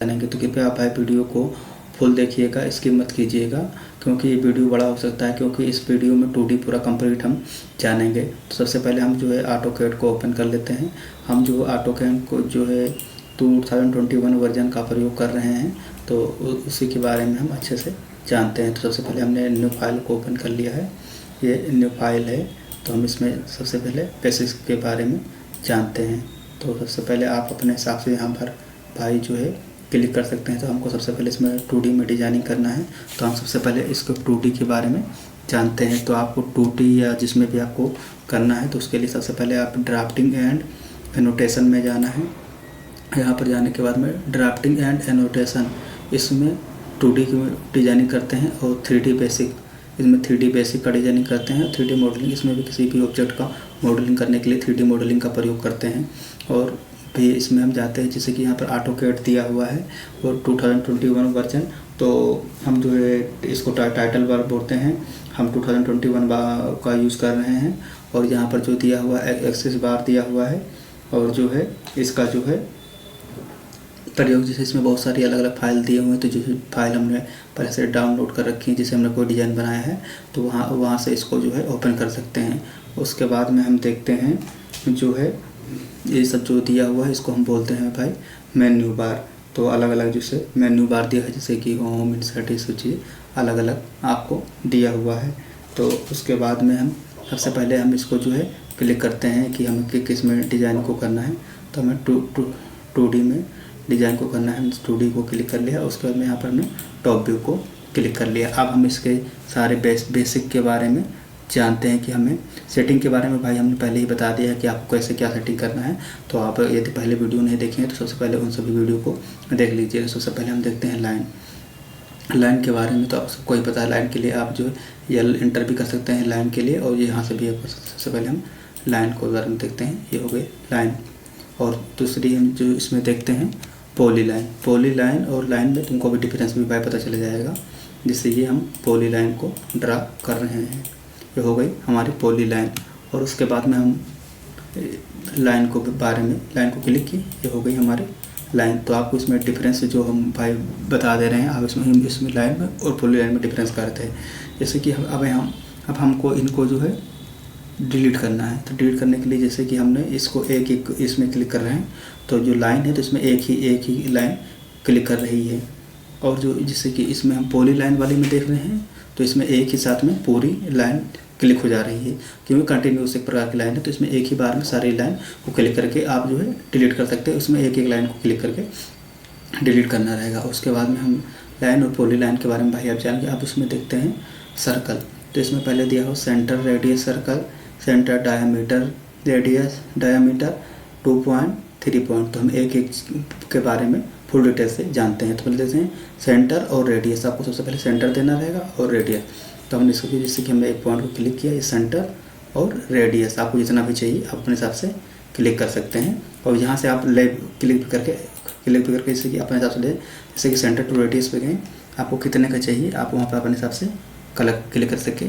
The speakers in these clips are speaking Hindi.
जानेंगे तो कृपया आप भाई वीडियो को फुल देखिएगा, स्किप मत कीजिएगा क्योंकि ये वीडियो बड़ा हो सकता है, क्योंकि इस वीडियो में 2D पूरा कंप्लीट हम जानेंगे। तो सबसे पहले हम जो है ऑटोकैड को ओपन कर लेते हैं। हम जो ऑटोकैड को जो है 2021 वर्जन का प्रयोग कर रहे हैं, तो उसी के बारे में हम अच्छे से जानते हैं। तो सबसे पहले हमने न्यू फाइल को ओपन कर लिया है, ये न्यू फाइल है। तो हम इसमें सबसे पहले बेसिक्स के बारे में जानते हैं। तो सबसे पहले आप अपने हिसाब से यहाँ पर भाई जो है क्लिक कर सकते हैं। तो हमको सबसे पहले इसमें 2D में डिजाइनिंग करना है, तो हम सबसे पहले इसको 2D के बारे में जानते हैं। तो आपको 2D या जिसमें भी आपको करना है, तो उसके लिए सबसे पहले आप ड्राफ्टिंग एंड एनोटेशन में जाना है। यहाँ पर जाने के बाद में ड्राफ्टिंग एंड एनोटेशन, इसमें 2D की डिजाइनिंग करते हैं और 3D बेसिक, इसमें 3D बेसिक का डिजाइनिंग करते हैं। 3D मॉडलिंग, इसमें भी किसी भी ऑब्जेक्ट का मॉडलिंग करने के लिए 3D मॉडलिंग का प्रयोग करते हैं। और भी इसमें हम जाते हैं, जैसे कि यहाँ पर ऑटोकैड दिया हुआ है और 2021 वर्जन, तो हम जो है इसको टाइटल बार बोलते हैं। हम 2021 का यूज़ कर रहे हैं। और यहाँ पर जो दिया हुआ है एक्सेस बार दिया हुआ है, और जो है इसका जो है प्रयोग, जैसे इसमें बहुत सारी अलग अलग फाइल दिए हुए हैं। तो जो फाइल हमने पहले से डाउनलोड कर रखी है, जैसे हमने कोई डिज़ाइन बनाया है, तो वहाँ से इसको जो है ओपन कर सकते हैं। उसके बाद में हम देखते हैं जो है ये सब जो दिया हुआ है, इसको हम बोलते हैं भाई मेन्यू बार। तो अलग अलग जैसे मेन्यू बार दिया है, जैसे कि होम, इंसर्ट, ये सब चीज़ अलग अलग आपको दिया हुआ है। तो उसके बाद में हम सबसे पहले हम इसको जो है क्लिक करते हैं कि हमें किस में डिज़ाइन को करना है। तो हमें 2D में डिज़ाइन को करना है, 2D को क्लिक कर लिया। उसके बाद में यहाँ पर हमने टॉप व्यू को क्लिक कर लिया। अब हम इसके सारे बेसिक के बारे में जानते हैं कि हमें सेटिंग के बारे में भाई हमने पहले ही बता दिया है कि आपको कैसे क्या सेटिंग करना है। तो आप यदि पहले वीडियो नहीं देखें तो सबसे पहले उन सभी वीडियो को देख लीजिए। सबसे पहले हम देखते हैं लाइन के बारे में। तो आप सबको ही पता है, लाइन के लिए आप जो यल इंटर भी कर सकते हैं लाइन के लिए, और ये यहाँ से भी आप कर सकते हैं। सबसे पहले हम लाइन को बारे में देखते हैं, ये हो गई लाइन। और दूसरी हम जो इसमें देखते हैं पॉली लाइन और लाइन में तुमको भी डिफरेंस भी भाई पता चल जाएगा, जिससे ये हम पॉली लाइन को ड्रा कर रहे हैं। ये हो गई हमारी पॉली लाइन। और उसके बाद में हम लाइन को बारे में लाइन को क्लिक की, ये हो गई हमारी लाइन। तो आपको इसमें डिफरेंस जो हम भाई बता दे रहे हैं, आप इसमें लाइन में और पॉली लाइन में डिफरेंस करते हैं। जैसे कि अब हमको इनको जो है डिलीट करना है। तो डिलीट करने के लिए जैसे कि हमने इसको एक इसमें क्लिक कर रहे हैं, तो जो लाइन है तो इसमें एक ही लाइन क्लिक कर रही है। और जो जैसे कि इसमें हम पॉली लाइन वाली में देख रहे हैं, तो इसमें एक ही साथ में पूरी लाइन क्लिक हो जा रही है, क्योंकि कंटिन्यूस एक प्रकार की लाइन है। तो इसमें एक ही बार में सारी लाइन को क्लिक करके आप जो है डिलीट कर सकते हैं। उसमें एक लाइन को क्लिक करके डिलीट करना रहेगा। उसके बाद में हम लाइन और पॉली लाइन के बारे में भाई आप जानेंगे। आप उसमें देखते हैं सर्कल, तो इसमें पहले दिया हो centre radius circle, centre diameter, radius diameter, 2 point, 3 point. तो हम एक के बारे में फुल डिटेल से जानते हैं। तो पहले देखते हैं सेंटर और रेडियस। आपको सबसे पहले सेंटर देना रहेगा और रेडियस। तो हमने इसको जैसे कि हमने एक पॉइंट को क्लिक किया, ये सेंटर और रेडियस आपको जितना भी चाहिए आप अपने हिसाब से क्लिक कर सकते हैं। और यहाँ से आप क्लिक करके जैसे कि अपने हिसाब से जैसे कि सेंटर टू रेडियस पे गए, आपको कितने का चाहिए आप वहाँ पर अपने हिसाब से क्लिक कर सके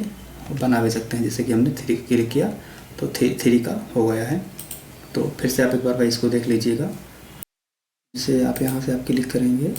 बना भी सकते हैं। जैसे कि हमने 3 क्लिक किया तो 3 का हो गया है। तो फिर से आप एक बार भाई इसको देख लीजिएगा। जैसे आप यहाँ से आप क्लिक करेंगे,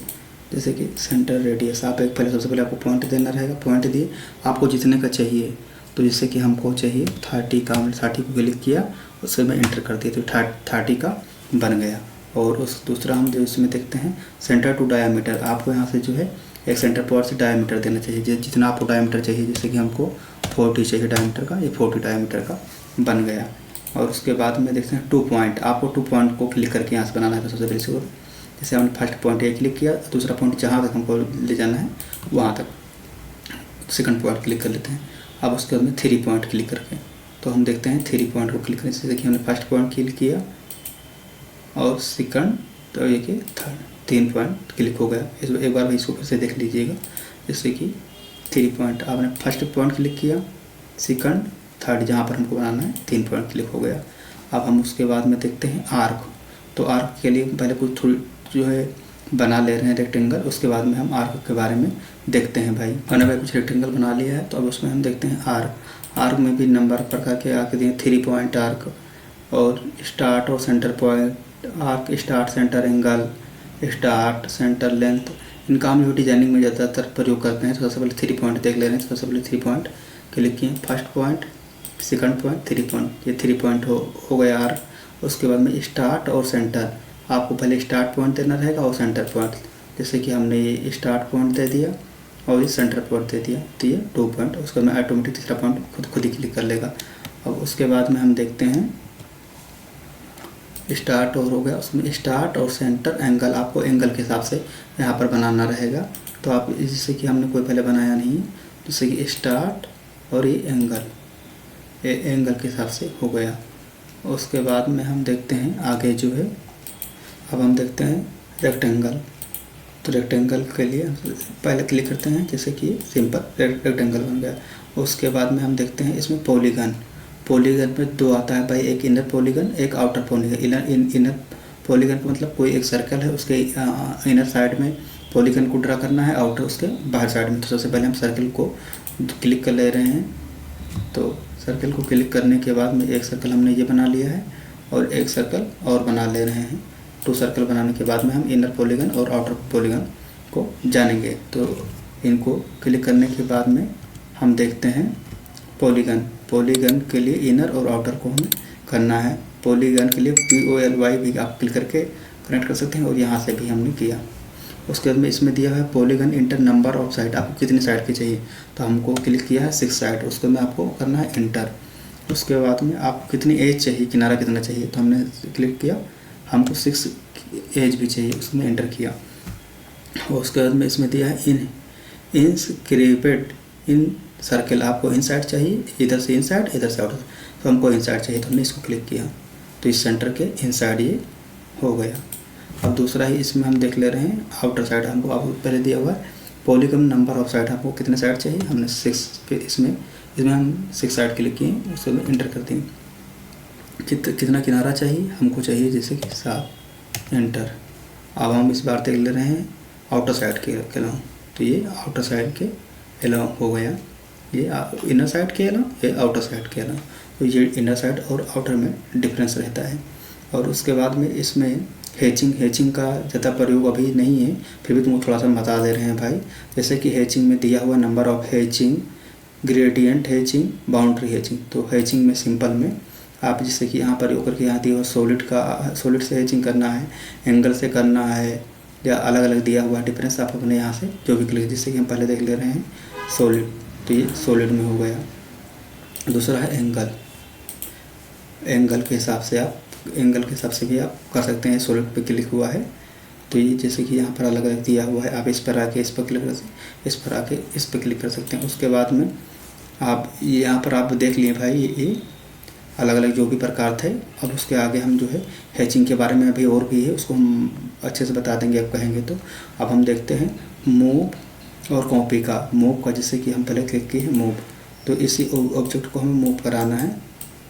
जैसे कि सेंटर रेडियस, आप एक पहले सबसे पहले आपको पॉइंट देना रहेगा। पॉइंट दिए आपको जितने का चाहिए, तो जैसे कि हमको चाहिए 30 का, हमने 30 को क्लिक किया, उससे मैं इंटर कर दिया तो 30 का बन गया। और उस दूसरा हम जो इसमें देखते हैं सेंटर टू डायमीटर, आपको यहाँ से जो है एक सेंटर पॉइंट से डायमीटर देना चाहिए, जितना आपको डायमीटर चाहिए। जैसे कि हमको 40 चाहिए डायमीटर का, ये 40 डायमीटर का बन गया। और उसके बाद में देखते हैं 2 पॉइंट, आपको 2 पॉइंट को क्लिक करके यहाँ से बनाना है। तो सबसे पहले से जैसे हमने फर्स्ट पॉइंट ये क्लिक किया, दूसरा पॉइंट जहाँ तक हमको ले जाना है वहाँ तक सेकंड पॉइंट क्लिक कर लेते हैं। अब उसके बाद में 3 पॉइंट क्लिक करके तो हम देखते हैं 3 पॉइंट को क्लिक करें। जैसे कि हमने फर्स्ट पॉइंट क्लिक किया और सेकंड, तो ये कि थर्ड, 3 पॉइंट क्लिक हो गया। एक बार इसको फिर से देख लीजिएगा। जैसे कि 3 पॉइंट आपने फर्स्ट पॉइंट क्लिक किया, सेकंड, थर्ड, जहाँ पर हमको बनाना है 3 पॉइंट क्लिक हो गया। अब हम उसके बाद में देखते हैं आर्क। तो आर्क के लिए पहले कुछ थोड़ी जो है बना ले रहे हैं रेक्टेंगल, उसके बाद में हम आर्क के बारे में देखते हैं भाई। मैंने भाई कुछ रेक्टेंगल बना लिया है, तो अब उसमें हम देखते हैं आर्क में भी नंबर प्रकार के आर्क दिए, 3 पॉइंट आर्क और स्टार्ट और centre point arc, start, centre, angle, start, centre, length, इनका हम जो डिजाइनिंग में ज़्यादातर प्रयोग करते हैं। तो सबसे पहले 3 पॉइंट देख ले रहे हैं। सबसे पहले 3 पॉइंट क्लिक किए, first point, second point, 3 point, ये 3 पॉइंट हो गया आर। उसके बाद में स्टार्ट और सेंटर, आपको पहले स्टार्ट पॉइंट देना रहेगा और सेंटर पॉइंट। जैसे कि हमने ये स्टार्ट पॉइंट दे दिया और ये सेंटर पॉइंट दे दिया, तो ये 2 पॉइंट। उसके बाद में ऑटोमेटिक तीसरा पॉइंट खुद ही क्लिक कर लेगा। अब उसके बाद में हम देखते हैं स्टार्ट और हो गया, उसमें स्टार्ट और सेंटर एंगल, आपको एंगल के हिसाब से यहाँ पर बनाना रहेगा। तो आप जैसे कि हमने कोई पहले बनाया नहीं, जैसे कि स्टार्ट और ये एंगल के हिसाब से हो गया। उसके बाद में हम देखते हैं आगे जो है, अब हम देखते हैं रेक्टेंगल। तो रेक्टेंगल के लिए पहले क्लिक करते हैं, जैसे कि सिंपल रेक्टेंगल बन गया। उसके बाद में हम देखते हैं इसमें पॉलीगन। पॉलीगन में 2 आता है भाई, एक इनर पॉलीगन, एक आउटर पॉलीगन। इनर पॉलीगन का मतलब कोई एक सर्कल है, उसके इनर साइड में पॉलीगन को ड्रा करना है, आउटर उसके बाहर साइड में। तो सबसे पहले हम सर्कल को क्लिक कर ले रहे हैं। तो सर्कल को क्लिक करने के बाद में एक सर्कल हमने ये बना लिया है और एक सर्कल और बना ले रहे हैं। 2 सर्कल बनाने के बाद में हम इनर पॉलीगन और आउटर पॉलीगन को जानेंगे। तो इनको क्लिक करने के बाद में हम देखते हैं पॉलीगन के लिए इनर और आउटर को हमें करना है। पॉलीगन के लिए POLY भी आप क्लिक करके कनेक्ट कर सकते हैं और यहाँ से भी हमने किया। उसके बाद में इसमें दिया है polygon inter number of side, आपको कितनी साइड की चाहिए। तो हमको क्लिक किया है 6 साइड, उसके में आपको करना है इंटर। उसके बाद में आपको कितनी एज चाहिए, किनारा कितना चाहिए, तो हमने क्लिक किया, हमको 6 एज भी चाहिए, उसमें एंटर किया। और उसके बाद में इसमें दिया है इंस्क्रिप्टेड इन सर्कल, आपको इनसाइड चाहिए, इधर से इनसाइड इधर से आउटर, तो हमको इनसाइड चाहिए, तो हमने इसको क्लिक किया। तो इस सेंटर के इनसाइड ये हो गया। अब दूसरा ही इसमें हम देख ले रहे हैं आउटर साइड, हमको आपको पहले दिया हुआ है पॉलीगन नंबर ऑफ साइड, आपको कितने साइड चाहिए, हमने 6 पे इसमें हम 6 साइड क्लिक किए, उसमें इंटर करते हैं। कितना किनारा चाहिए, हमको चाहिए जैसे कि 7, एंटर। अब हम इस बार देख ले रहे हैं आउटर साइड के अलावा, तो ये आउटर साइड के अलावा हो गया, ये इनर साइड के अलावा, ये आउटर साइड के अलावा। तो ये इनर साइड और आउटर में डिफरेंस रहता है। और उसके बाद में इसमें हैचिंग का ज़्यादा प्रयोग अभी नहीं है, फिर भी तुमको थोड़ा सा बता दे रहे हैं भाई। जैसे कि हैचिंग में दिया हुआ number of hatching, gradient hatching, boundary hatching. तो हैचिंग में सिंपल में आप जैसे कि यहाँ पर होकर के यहाँ दिया हुआ सॉलिड से हैचिंग करना है, एंगल से करना है, या अलग अलग दिया हुआ डिफरेंस आप अपने यहाँ से जो भी क्लिक, जैसे कि हम पहले देख ले रहे हैं सॉलिड, तो ये सॉलिड में हो गया। दूसरा है एंगल के हिसाब से भी आप कर सकते हैं। सॉलिड पे क्लिक हुआ है, तो ये जैसे कि यहाँ पर अलग अलग दिया हुआ है, आप इस पर आके इस पर क्लिक कर सकते हैं, इस पर आके इस पर क्लिक कर सकते हैं। उसके बाद में आप यहाँ पर आप देख लिए भाई, ये अलग अलग जो भी प्रकार थे। अब उसके आगे हम जो है हैचिंग के बारे में अभी और भी है, उसको हम अच्छे से बता देंगे आप कहेंगे तो। अब हम देखते हैं मूव और कॉपी का। मूव का जैसे कि हम पहले क्लिक किए हैं मूव, तो इसी ऑब्जेक्ट को हमें मूव कराना है,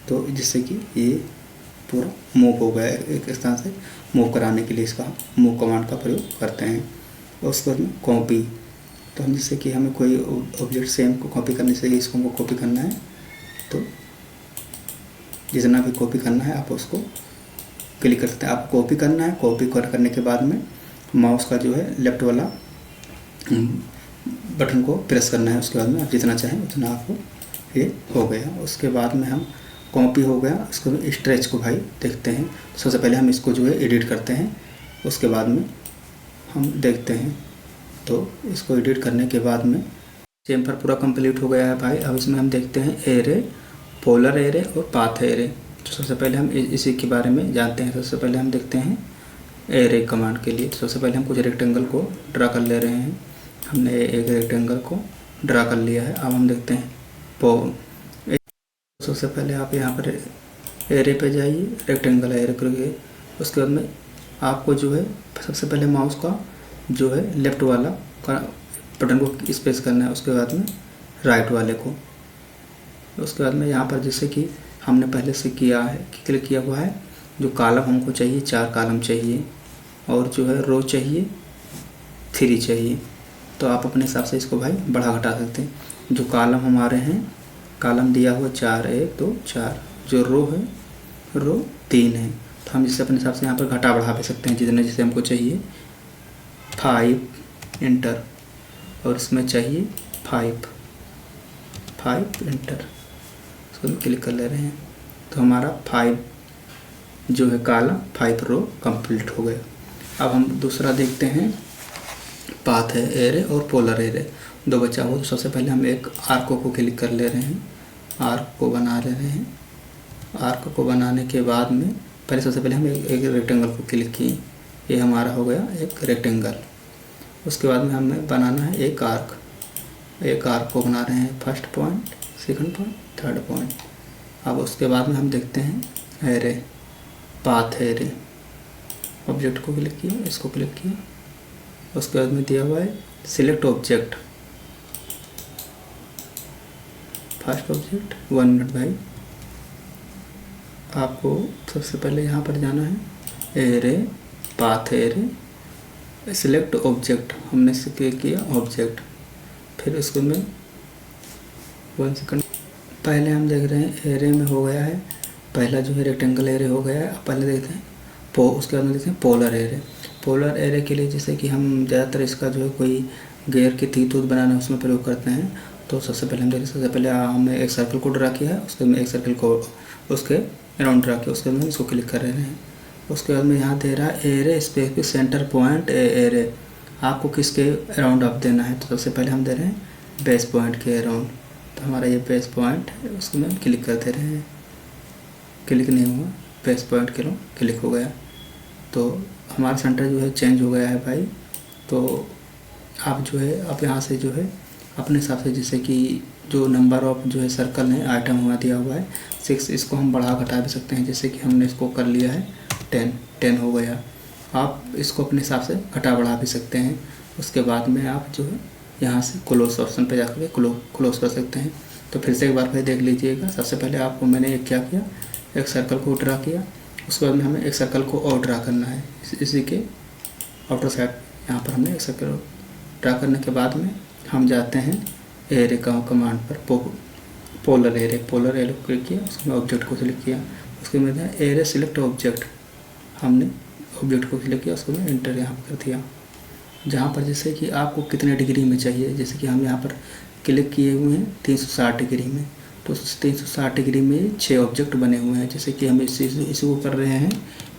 तो जिससे कि ये पूरा मूव हो गया एक स्थान से। मूव कराने के लिए इसका मूव कमांड का प्रयोग करते हैं। और उसके बाद में कॉपी, तो हम जैसे कि हमें कोई ऑब्जेक्ट सेम को कॉपी करने से इसको हमको कॉपी करना है, तो जितना भी कॉपी करना है आप उसको क्लिक कर सकते हैं। आप कॉपी करना है, कॉपी करने के बाद में माउस का जो है लेफ्ट वाला बटन को प्रेस करना है। उसके बाद में आप जितना चाहें उतना आपको ये हो गया। उसके बाद में हम कॉपी हो गया, उसको स्ट्रेच को भाई देखते हैं। सबसे पहले हम इसको जो है एडिट करते हैं, उसके बाद में हम देखते हैं। तो इसको एडिट करने के बाद में चेम्फर पूरा कंप्लीट हो गया है भाई। अब इसमें हम देखते हैं एरे, पोलर एरे और पाथ एरे। तो सबसे पहले हम इसी के बारे में जानते हैं। सबसे पहले हम देखते हैं एरे कमांड के लिए। तो सबसे पहले हम कुछ रेक्टेंगल को ड्रा कर ले रहे हैं। हमने एक रेक्टेंगल को ड्रा कर लिया है। अब हम देखते हैं सबसे पहले आप यहाँ पर एरे पे जाइए, रेक्टेंगल एरे करिए। उसके बाद में आपको जो है सबसे पहले माउस का जो है लेफ़्ट वाला का बटन को स्पेस करना है, उसके बाद में राइट वाले को। उसके बाद में यहाँ पर जैसे कि हमने पहले से किया है, क्लिक किया हुआ है, जो कॉलम हमको चाहिए 4 कॉलम चाहिए, और जो है रो चाहिए 3 चाहिए। तो आप अपने हिसाब से इसको भाई बढ़ा घटा सकते हैं। जो कॉलम हमारे हैं, कॉलम दिया हुआ 4, 1 2 4, जो रो है रो 3 है। तो हम इससे अपने हिसाब से यहाँ पर घटा बढ़ा भी सकते हैं जितने जैसे हमको चाहिए। 5 इंटर, और इसमें चाहिए 5 इंटर, इसको हम क्लिक कर ले रहे हैं। तो हमारा 5 जो है कॉलम 5 रो कंप्लीट हो गया। अब हम दूसरा देखते हैं, पाथ है एरे और पोलर एरे, दो बचा हुआ। तो सबसे पहले हम एक आर्क को क्लिक कर ले रहे हैं, आर्क को बना ले रहे हैं। आर्क को बनाने के बाद में पहले सबसे पहले हम एक रेक्टेंगल को क्लिक किए, ये हमारा हो गया एक रेक्टेंगल। उसके बाद में हमें बनाना है एक आर्क, एक आर्क को बना रहे हैं, first point, second point, third point. अब उसके बाद में हम देखते हैं एरे, पाथ एरे, ऑब्जेक्ट को क्लिक किया, इसको क्लिक किया। उसके बाद में दिया हुआ है select object, first object 1 minute भाई। आपको सबसे पहले यहाँ पर जाना है array, path array, select object, हमने क्लिक किया ऑब्जेक्ट। फिर इसको में 1 सेकंड, पहले हम देख रहे हैं एरे में हो गया है, पहला जो है रेक्टेंगल एरे हो गया है। अब पहले देखते हैं उसके बाद में देखते हैं पोलर एरे। पोलर एरे के लिए जैसे कि हम ज़्यादातर इसका जो है कोई गेयर की तीत बनाना उसमें प्रयोग करते हैं। तो सबसे पहले हम देखते हैं, सबसे पहले हमने एक सर्कल को ड्रा किया है, उसके में एक सर्कल को उसके अराउंड ड्रा किया, उसके बाद में इसको क्लिक कर रहे हैं। उसके बाद में यहाँ दे रहा है array specific centre point array, आपको किसके अराउंड आप देना है। तो सबसे पहले हम दे रहे हैं बेस पॉइंट के अराउंड, तो हमारा ये बेस पॉइंट है, उसको हम क्लिक कर दे रहे हैं। क्लिक नहीं हुआ, बेस पॉइंट के लो क्लिक हो गया, तो हमारा सेंटर जो है चेंज हो गया है भाई। तो आप जो है आप यहाँ से जो है अपने हिसाब से, जैसे कि जो नंबर ऑफ जो है सर्कल है आइटम हुआ दिया हुआ है 6, इसको हम बढ़ा घटा भी सकते हैं। जैसे कि हमने इसको कर लिया है 10 हो गया, आप इसको अपने हिसाब से घटा बढ़ा भी सकते हैं। उसके बाद में आप जो है यहाँ से क्लोज ऑप्शन पे जाकर क्लोज कर सकते हैं। तो फिर से एक बार फिर देख लीजिएगा। सबसे पहले आपको मैंने क्या किया, एक सर्कल को ड्रा किया, उसके बाद में हमें एक सर्कल को और ड्रा करना है, इसी के आउटर साइड यहाँ पर हमने एक सर्कल ड्रा करने के बाद में हम जाते हैं एरे का कमांड पर, पोलर एरे को क्लिक किया, उसमें ऑब्जेक्ट को सिलेक्ट किया, उसके बाद एरे सिलेक्ट ऑब्जेक्ट, हमने ऑब्जेक्ट को सिलेक्ट किया, उसको मैं इंटर यहाँ पर कर दिया। जहाँ पर जैसे कि आपको कितने डिग्री में चाहिए, जैसे कि हम यहाँ पर क्लिक किए हुए हैं 360 डिग्री में, तो 360 डिग्री में 6 ऑब्जेक्ट बने हुए हैं। जैसे कि हम इसी को कर रहे हैं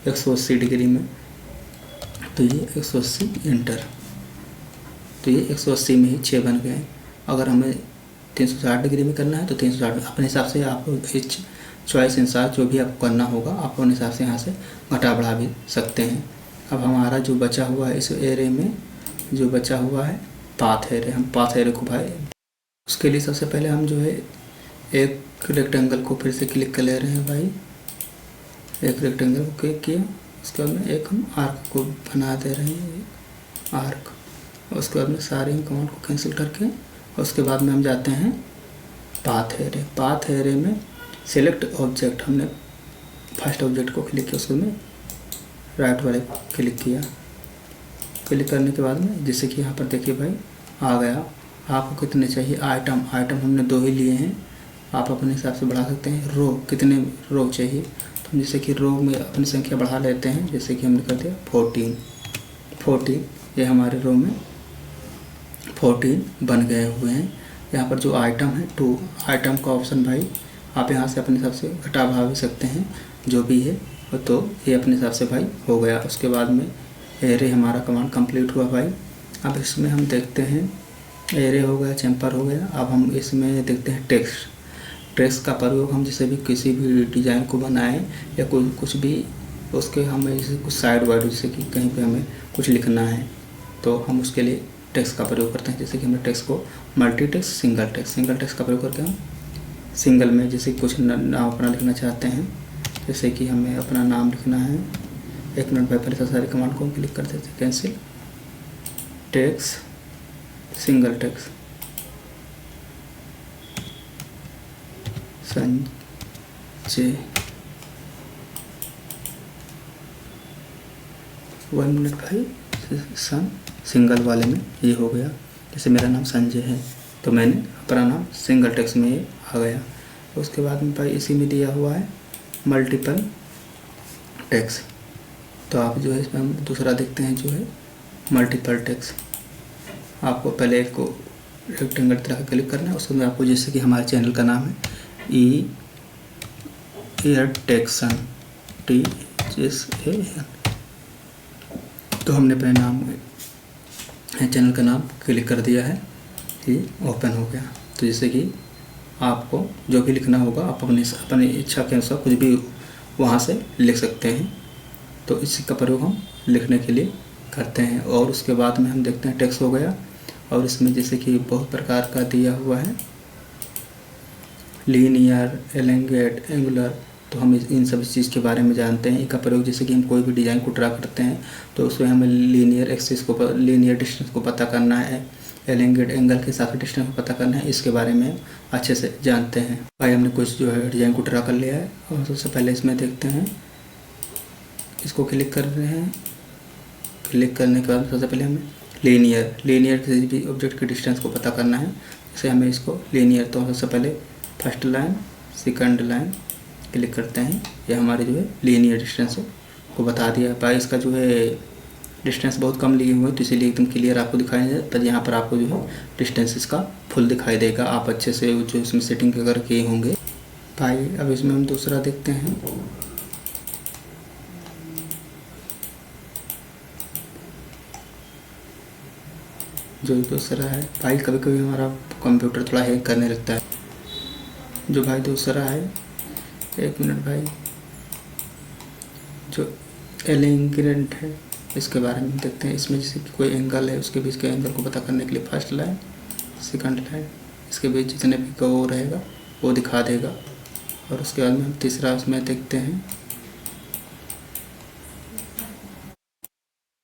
180 डिग्री में, तो ये 180 इंटर, तो ये 180 में ही 6 बन गए। अगर हमें 360 डिग्री में करना है तो 360 अपने हिसाब से आप इस चॉइस अनुसार जो भी आपको करना होगा आप अपने हिसाब से यहाँ से घटा बढ़ा भी सकते हैं। अब हमारा जो बचा हुआ है इस एरे में जो बचा हुआ है पाथ एरे, हम पाथ एरे को भाई उसके लिए सबसे पहले हम जो है एक रेक्टेंगल को फिर से क्लिक कर ले रहे हैं भाई, एक रेक्टेंगल को क्लिक किया, उसके बाद में एक हम आर्क को बना दे रहे हैं, आर्क। उसके बाद में सारे कमांड को कैंसिल करके उसके बाद में हम जाते हैं पाथ एरे में सिलेक्ट ऑब्जेक्ट, हमने फर्स्ट ऑब्जेक्ट को क्लिक किया, उसको में राइट वाले को क्लिक किया। क्लिक करने के बाद में जैसे कि यहाँ पर देखिए भाई आ गया। आपको कितने चाहिए आइटम हमने 2 ही लिए हैं, आप अपने हिसाब से बढ़ा सकते हैं। रो कितने रो चाहिए, तो जैसे कि रो में अपनी संख्या बढ़ा लेते हैं, जैसे कि हमने कर दिया 14, ये हमारे रो में 14 बन गए हुए हैं। यहाँ पर जो आइटम है 2 आइटम का ऑप्शन भाई आप यहाँ से अपने हिसाब से घटा बढ़ा भी सकते हैं, जो भी है। तो ये अपने हिसाब से भाई हो गया। उसके बाद में एरे हमारा कमांड कंप्लीट हुआ भाई। अब इसमें हम देखते हैं एरे हो गया, चैम्पर हो गया। अब हम इसमें देखते हैं टेक्स्ट का प्रयोग हम जैसे भी किसी भी डिज़ाइन को बनाएं या कोई कुछ भी उसके हमें जैसे कुछ साइड वाइड जैसे कि कहीं पे हमें कुछ लिखना है तो हम उसके लिए टेक्स्ट का प्रयोग करते हैं। जैसे कि हमने टेक्स्ट को मल्टी टेक्स्ट, सिंगल टेक्स्ट का प्रयोग करके हम सिंगल में जैसे कुछ नाम अपना लिखना चाहते हैं, जैसे कि हमें अपना नाम लिखना है। 1 मिनट पहले से सारे कमांड को हम क्लिक करते थे, cancel, text, single text, Sanjay, 1 minute भाई, सिंगल वाले में ये हो गया। जैसे मेरा नाम संजय है तो मैंने अपना नाम सिंगल टेक्स्ट में ये आ गया। उसके बाद में भाई इसी में दिया हुआ है मल्टीपल टेक्स्ट, तो आप जो है इसमें हम दूसरा देखते हैं जो है मल्टीपल टेक्स्ट। आपको पहले एक को रेक्टेंगल तरह का क्लिक करना है, उसमें आपको जैसे कि हमारे चैनल का नाम है EARTEXAN TEXAN, तो हमने अपने नाम चैनल का नाम क्लिक कर दिया है, ये ओपन हो गया। तो जैसे कि आपको जो भी लिखना होगा आप अपनी इच्छा के अनुसार कुछ भी वहाँ से लिख सकते हैं। तो इसी का प्रयोग हम लिखने के लिए करते हैं। और उसके बाद में हम देखते हैं टेक्स्ट हो गया, और इसमें जैसे कि बहुत प्रकार का दिया हुआ है, लीनियर, एलेंगेट, एंगुलर, तो हम इन सब चीज़ के बारे में जानते हैं। इनका प्रयोग जैसे कि हम कोई भी डिज़ाइन को ड्रा करते हैं तो उसमें हमें लीनियर एक्सिस को, लीनियर डिस्टेंस को पता करना है, एलेंगेट एंगल के हिसाब से डिस्टेंस को पता करना है, इसके बारे में अच्छे से जानते हैं। भाई हमने कुछ जो है डिज़ाइन को ड्रा कर लिया है, और सबसे पहले इसमें देखते हैं, इसको क्लिक कर रहे हैं। क्लिक करने के बाद सबसे पहले हमें लीनियर किसी भी ऑब्जेक्ट की डिस्टेंस को पता करना है। जैसे हमें इसको लीनियर, तो सबसे पहले first line, second line click करते हैं, ये हमारे जो है लीनियर डिस्टेंस को बता दिया है। भाई इसका जो है डिस्टेंस बहुत कम लिए हुए हैं, तो इसीलिए एकदम क्लियर आपको दिखाई दे, पर यहाँ पर आपको जो है डिस्टेंस इसका फुल दिखाई देगा। आप अच्छे से जो इसमें सेटिंग अगर किए होंगे। भाई अब इसमें हम दूसरा देखते हैं, जो दूसरा है। भाई कभी कभी हमारा कंप्यूटर थोड़ा हैंग करने लगता है। जो भाई दूसरा है, एक मिनट भाई, जो एलिंगेंट है इसके बारे में देखते हैं। इसमें जैसे कि कोई एंगल है, उसके बीच के एंगल को पता करने के लिए फर्स्ट लाइन, सेकंड लाइन, इसके बीच जितने भी का वो रहेगा वो दिखा देगा। और उसके बाद में हम तीसरा उसमें देखते हैं,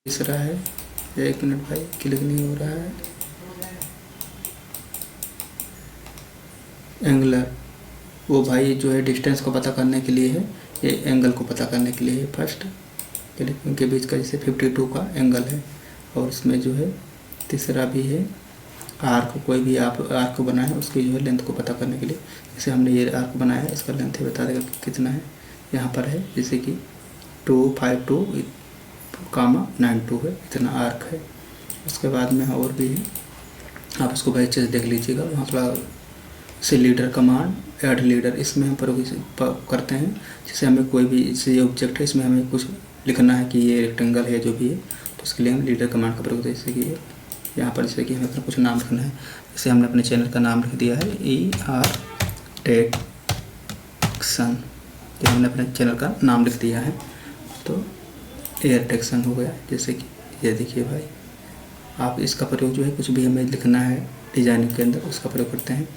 तीसरा है, एक मिनट भाई क्लिक नहीं हो रहा है, एंगुलर, वो भाई जो है डिस्टेंस को पता करने के लिए है, ये एंगल को पता करने के लिए है। फर्स्ट क्लिक, उनके बीच का जैसे 52 का एंगल है। और इसमें जो है तीसरा भी है, आर्क, कोई भी आप आर्क बनाए उसकी जो है लेंथ को पता करने के लिए, जैसे हमने ये आर्क बनाया है, इसका लेंथ बता देगा कि कितना है। यहाँ पर है जैसे कि 252,92 है, इतना आर्क है। उसके बाद में और भी है, आप इसको भाई अच्छे से देख लीजिएगा। वहाँ थोड़ा से लीडर कमांड, ऐड लीडर, इसमें हम प्रयोग करते हैं। जैसे हमें कोई भी जैसे ऑब्जेक्ट है, इसमें हमें कुछ लिखना है कि ये रेक्टेंगल है जो भी है, तो उसके लिए हम लीडर कमांड का प्रयोग करते हैं। जैसे कि यहाँ पर जैसे कि हमें अपना कुछ नाम लिखना है, जैसे हमने अपने चैनल का नाम लिख दिया है EARTEXAN, तो हमने अपने चैनल का नाम लिख दिया है, तो EARTEXAN हो गया। जैसे कि ये देखिए भाई, आप इसका प्रयोग जो है कुछ भी हमें लिखना है डिजाइनिंग के अंदर, उसका प्रयोग करते हैं।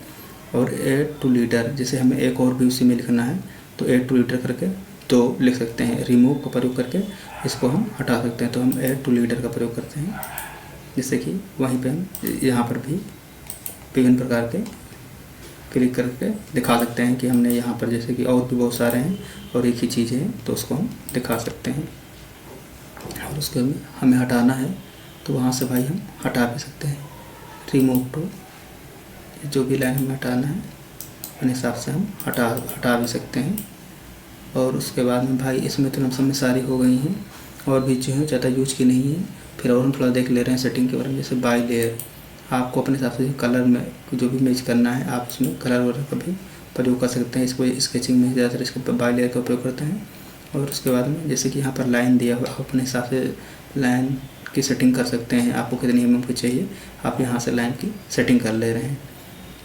और ऐड टू लीडर, जैसे हमें एक और भी उसी में लिखना है तो ऐड टू लीडर करके तो लिख सकते हैं। रिमूव का प्रयोग करके इसको हम हटा सकते हैं, तो हम ऐड टू लीडर का प्रयोग करते हैं। जैसे कि वहीं पे हम यहाँ पर भी विभिन्न प्रकार के क्लिक करके दिखा सकते हैं कि हमने यहाँ पर जैसे कि और भी बहुत सारे हैं और एक ही चीज़ है, तो उसको हम दिखा सकते हैं। और उसको हमें हटाना है तो वहाँ से भाई हम हटा भी सकते हैं। रिमूव टू, जो भी लाइन हमें हटाना है अपने हिसाब से हम हटा भी सकते हैं। और उसके बाद में भाई इसमें तो लमसम में सारी हो गई हैं, और भी जो है ज़्यादा यूज की नहीं है। फिर और हम थोड़ा देख ले रहे हैं सेटिंग के बारे में। जैसे बाय लेयर, आपको अपने हिसाब से कलर में जो भी मैच करना है आप उसमें कलर वगैरह का भी प्रयोग कर सकते हैं। इसको स्केचिंग में ज़्यादातर इसको बाय लेयर का उपयोग करते हैं। और उसके बाद में जैसे कि यहाँ पर लाइन दिया हुआ, आप अपने हिसाब से लाइन की सेटिंग कर सकते हैं। आपको कितनी mm की चाहिए, आप यहाँ से लाइन की सेटिंग कर ले रहे हैं।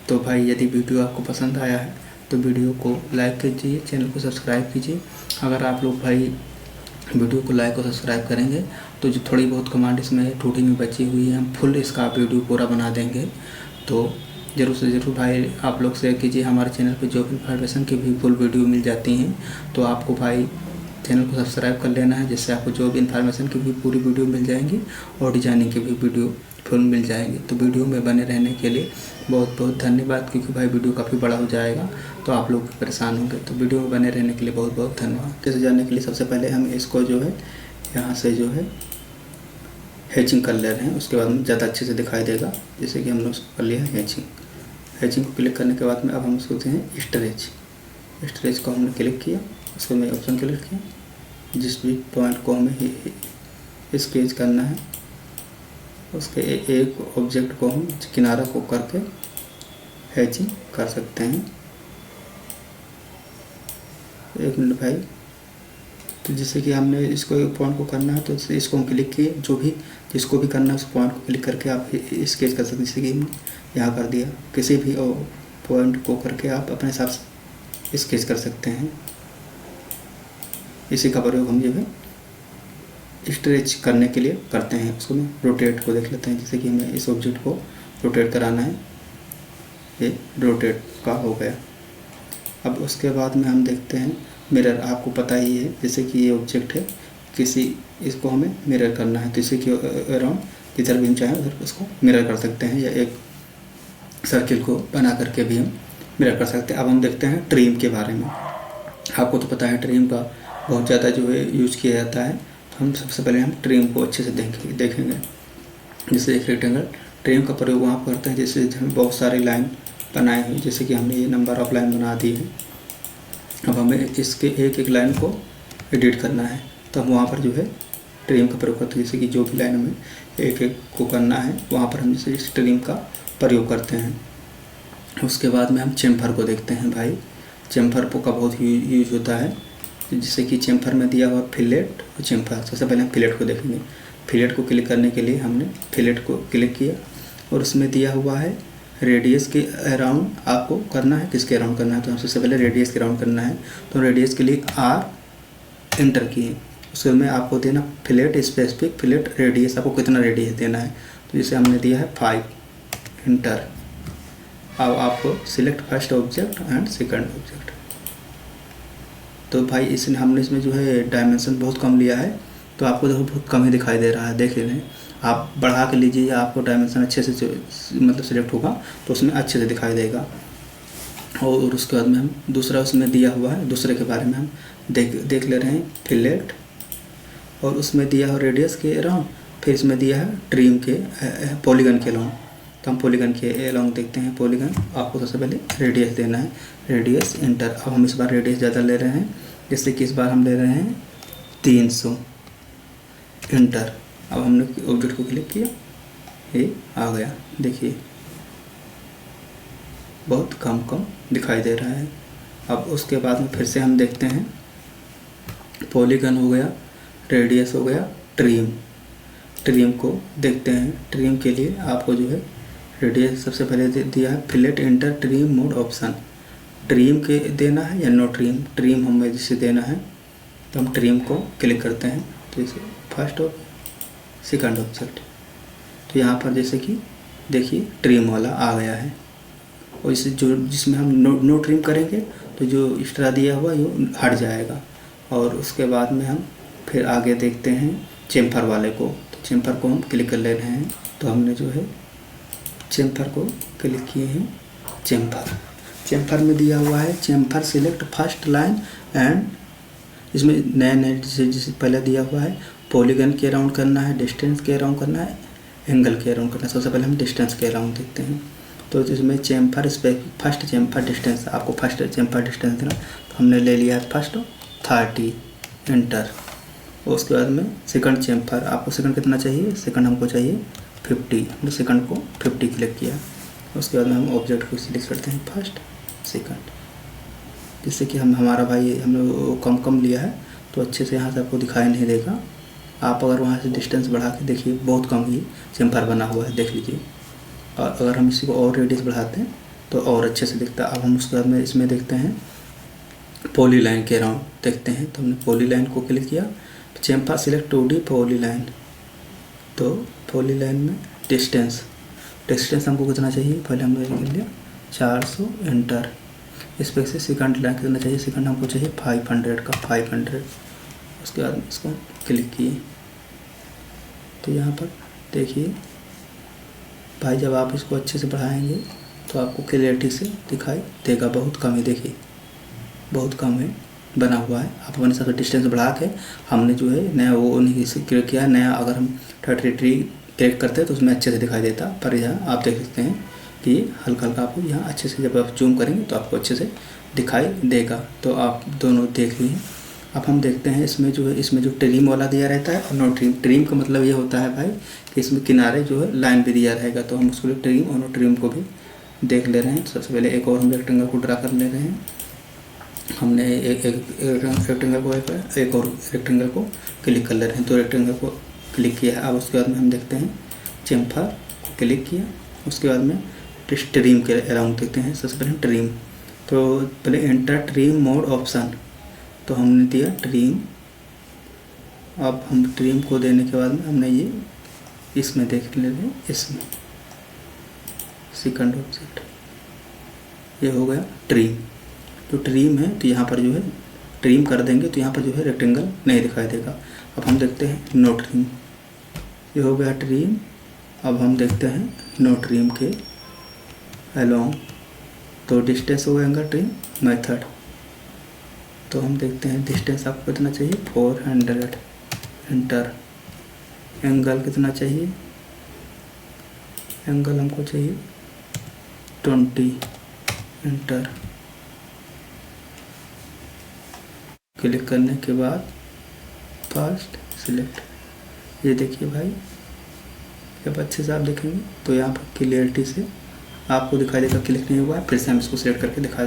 तो भाई यदि वीडियो आपको पसंद आया है तो वीडियो को लाइक कीजिए, चैनल को सब्सक्राइब कीजिए। अगर आप लोग भाई वीडियो को लाइक और सब्सक्राइब करेंगे तो जो थोड़ी बहुत कमांड इसमें टूटी में बची हुई है, हम फुल इसका वीडियो पूरा बना देंगे। तो ज़रूर से ज़रूर भाई आप लोग शेयर कीजिए। हमारे चैनल पे जॉब इन्फॉर्मेशन की भी फुल वीडियो मिल जाती हैं, तो आपको भाई चैनल को सब्सक्राइब कर लेना है, जिससे आपको जॉब इन्फॉर्मेशन की भी पूरी वीडियो मिल जाएंगी और डिजाइनिंग की भी वीडियो फुल मिल जाएंगी। तो वीडियो में बने रहने के लिए बहुत बहुत धन्यवाद, क्योंकि भाई वीडियो काफ़ी बड़ा हो जाएगा तो आप लोग परेशान होंगे। तो वीडियो में बने रहने के लिए बहुत बहुत धन्यवाद। कैसे जानने के लिए सबसे पहले हम इसको जो है यहाँ से जो है हैचिंग कर ले रहे हैं, उसके बाद में ज़्यादा अच्छे से दिखाई देगा। जैसे कि हम लोग कर लिया है हैचिंग को क्लिक करने के बाद में अब हम उसको देते हैं स्ट्रेच को हमने क्लिक किया, उसको मैं ऑप्शन क्लिक किया, जिस भी पॉइंट को हमें स्केच करना है उसके एक ऑब्जेक्ट को हम किनारा को करके हैचिंग कर सकते हैं। 1 मिनट भाई। तो जैसे कि हमने इसको एक पॉइंट को करना है तो इसको हम क्लिक किए, जो भी जिसको भी करना है उस पॉइंट को क्लिक करके आप स्केच कर सकते हैं। जैसे कि यहाँ कर दिया, किसी भी पॉइंट को करके आप अपने हिसाब से स्केच कर सकते हैं। इसी का प्रयोग हम जो है स्ट्रेच करने के लिए करते हैं। उसको मैं रोटेट को देख लेते हैं। जैसे कि हमें इस ऑब्जेक्ट को रोटेट कराना है, ये रोटेट का हो गया। अब उसके बाद में हम देखते हैं मिरर। आपको पता ही है जैसे कि ये ऑब्जेक्ट है, इसको हमें मिरर करना है, तो इसी के अराउंड जिधर भी हम चाहें उधर उसको मिरर कर सकते हैं, या एक सर्किल को बना करके भी हम मिरर कर सकते हैं। अब हम देखते हैं ट्रिम के बारे में। आपको तो पता है ट्रिम का बहुत ज़्यादा जो है यूज किया जाता है। तो हम सबसे पहले हम ट्रिम को अच्छे से देखेंगे। जैसे एक रेक्टेंगल, ट्रिम का प्रयोग वहाँ पर करते हैं जैसे हमें बहुत सारी लाइन बनाए हुए, जैसे कि हमने ये नंबर ऑफ लाइन बना दी है। अब हमें इसके एक एक लाइन को एडिट करना है, तो हम वहाँ पर जो है ट्रिम का प्रयोग करते हैं। जैसे कि जो भी लाइन हमें एक एक को करना है वहाँ पर हम जैसे इस ट्रिम का प्रयोग करते हैं। उसके बाद में हम चेम्फर को देखते हैं भाई। चेम्फर का बहुत यूज होता है। जैसे कि चेम्फर में दिया हुआ फिलेट और चेम्फर। सबसे पहले हम फिलेट को देखेंगे। फिलेट को क्लिक करने के लिए हमने फिलेट को क्लिक किया और उसमें दिया हुआ है रेडियस के अराउंड आपको करना है। किसके अराउंड करना है? तो सबसे पहले रेडियस के अराउंड करना है, तो रेडियस के लिए R एंटर किए। उसके में आपको देना फिलेट स्पेसिफिक फिलेट रेडियस, आपको कितना रेडियस देना है। तो जैसे हमने दिया है 5, एंटर। अब आपको select first object and second object. तो भाई हमने इसमें जो है डायमेंशन बहुत कम लिया है, तो आपको देखो बहुत कम ही दिखाई दे रहा है। देख लें, आप बढ़ा के लीजिए या आपको डायमेंशन अच्छे से मतलब सिलेक्ट होगा तो उसमें अच्छे से दिखाई देगा। और उसके बाद में हम दूसरा उसमें दिया हुआ है, दूसरे के बारे में हम देख ले रहे हैं। फिलेट और उसमें दिया हुआ रेडियस के अराउंड, फिर इसमें दिया है ट्रिम के पॉलीगन के अराउंड। तो हम पॉलीगन के अराउंड देखते हैं। पॉलीगन आपको सबसे पहले रेडियस देना है, रेडियस एंटर। अब हम इस बार रेडियस ज़्यादा ले रहे हैं, जैसे कि इस बार हम ले रहे हैं 300, एंटर। अब हमने ऑब्जेक्ट को क्लिक किया, ये आ गया। देखिए बहुत कम दिखाई दे रहा है। अब उसके बाद में फिर से हम देखते हैं, पॉलीगन हो गया, रेडियस हो गया, ट्रिम को देखते हैं। ट्रिम के लिए आपको जो है रेडियस सबसे पहले दिया है fillet enter trim mode option. Trim के देना है या नो ट्रिम, ट्रिम हमें जिसे देना है तो हम ट्रिम को क्लिक करते हैं। तो इसे फर्स्ट और सेकंड ऑब्जेक्ट, तो यहाँ पर जैसे कि देखिए ट्रिम वाला आ गया है। और इसे जिसमें हम नो ट्रिम करेंगे तो जो एक्स्ट्रा दिया हुआ ये हट जाएगा। और उसके बाद में हम फिर आगे देखते हैं चेम्फर वाले को। तो चेम्फर को हम क्लिक कर ले रहे हैं, तो हमने जो है चेम्फर को क्लिक किए हैं। चेम्फर में दिया हुआ है Chemphar select first line and, इसमें नए जैसे पहले दिया हुआ है पॉलीगन के अराउंड करना है, डिस्टेंस के अराउंड करना है, एंगल के अराउंड करना है। सबसे पहले हम डिस्टेंस के अराउंड देखते हैं। तो इसमें चेम्फर फर्स्ट चेम्फर डिस्टेंस, आपको फर्स्ट चेम्फर डिस्टेंस देना, तो हमने ले लिया है फर्स्ट 30, एंटर। और उसके बाद में सेकंड चेम्फर, आपको सेकंड कितना चाहिए? सेकंड हमको चाहिए 50, हमने सेकंड को 50 क्लिक किया। उसके बाद में हम ऑब्जेक्ट को सिलेक्ट करते हैं फर्स्ट सेकंड, जिससे कि हमारा भाई हमने कम लिया है तो अच्छे से यहाँ से आपको दिखाई नहीं देगा। आप अगर वहाँ से डिस्टेंस बढ़ा के देखिए बहुत कम ही चेम्फर बना हुआ है, देख लीजिए। और अगर हम इसी को और रेडियस बढ़ाते हैं तो और अच्छे से दिखता है। अब हम उसके बाद में इसमें देखते हैं पॉली लाइन के अराउंड देखते हैं। तो हमने पॉली लाइन को क्लिक किया, Chemphar select 2D poly line. तो पॉली लाइन में डिस्टेंस हमको कितना चाहिए? पहले हमने लिख लिया 400, एंटर। इस पर से सेकंड लाइन कितना चाहिए? सेकंड हमको चाहिए 500 का 500। उसके बाद इसको क्लिक किए, तो यहाँ पर देखिए भाई जब आप इसको अच्छे से बढ़ाएंगे तो आपको क्लियरिटी से दिखाई देगा। बहुत कम है, देखिए बहुत कम है बना हुआ है। आप अपने साथ डिस्टेंस बढ़ा के हमने जो है नया वो नहीं क्लिक किया। नया अगर हम 33 क्लिक करते हैं तो उसमें अच्छे से दिखाई देता, पर यहाँ आप देख सकते हैं कि हल्का आपको यहाँ अच्छे से जब आप जूम करेंगे तो आपको अच्छे से दिखाई देगा। तो आप दोनों देख लिए। अब हम देखते हैं इसमें जो है, इसमें जो ट्रिम वाला दिया रहता है और नो ट्रिम। ट्रिम का मतलब ये होता है भाई कि इसमें किनारे जो है लाइन भी दिया रहेगा, तो हम उसको लिए ट्रिम और नो ट्रिम को भी देख ले रहे हैं। सबसे पहले एक और हम रेक्टेंगल को ड्रा कर ले रहे हैं। हमने एक रेक्टेंगल को एक और रेक्टेंगल को क्लिक कर ले रहे हैं, तो रेक्टेंगल को क्लिक किया है। अब उसके बाद में हम देखते हैं चेम्फर को क्लिक किया, उसके बाद में ट्रिम के अराउंड देखते हैं। सबसे पहले ट्रिम, तो पहले एंटर ट्रिम मोड ऑप्शन, तो हमने दिया ट्रिम। अब हम ट्रिम को देने के बाद में हमने ये इसमें देख ले रहे हैं, इसमें सेकंड ऑब्जेक्ट ये हो गया ट्रिम। जो ट्रिम है तो यहाँ पर जो है ट्रिम कर देंगे तो यहाँ पर जो है रेक्टेंगल नहीं दिखाई देगा। अब हम देखते हैं नो ट्रिम, ये हो गया ट्रिम। अब हम देखते हैं नो ट्रिम के अलोंग, तो डिस्टेंस हो गया ट्रिम मेथड। तो हम देखते हैं डिस्टेंस आपको कितना चाहिए, 400। एंटर। एंगल कितना चाहिए, एंगल हमको चाहिए 20। एंटर। क्लिक करने के बाद फास्ट सिलेक्ट। ये देखिए भाई, जब अच्छे से आप देखेंगे तो यहाँ पर क्लियरिटी से आपको दिखाई देगा क्लिक नहीं हुआ है। फिर से हम इसको सिलेक्ट करके दिखा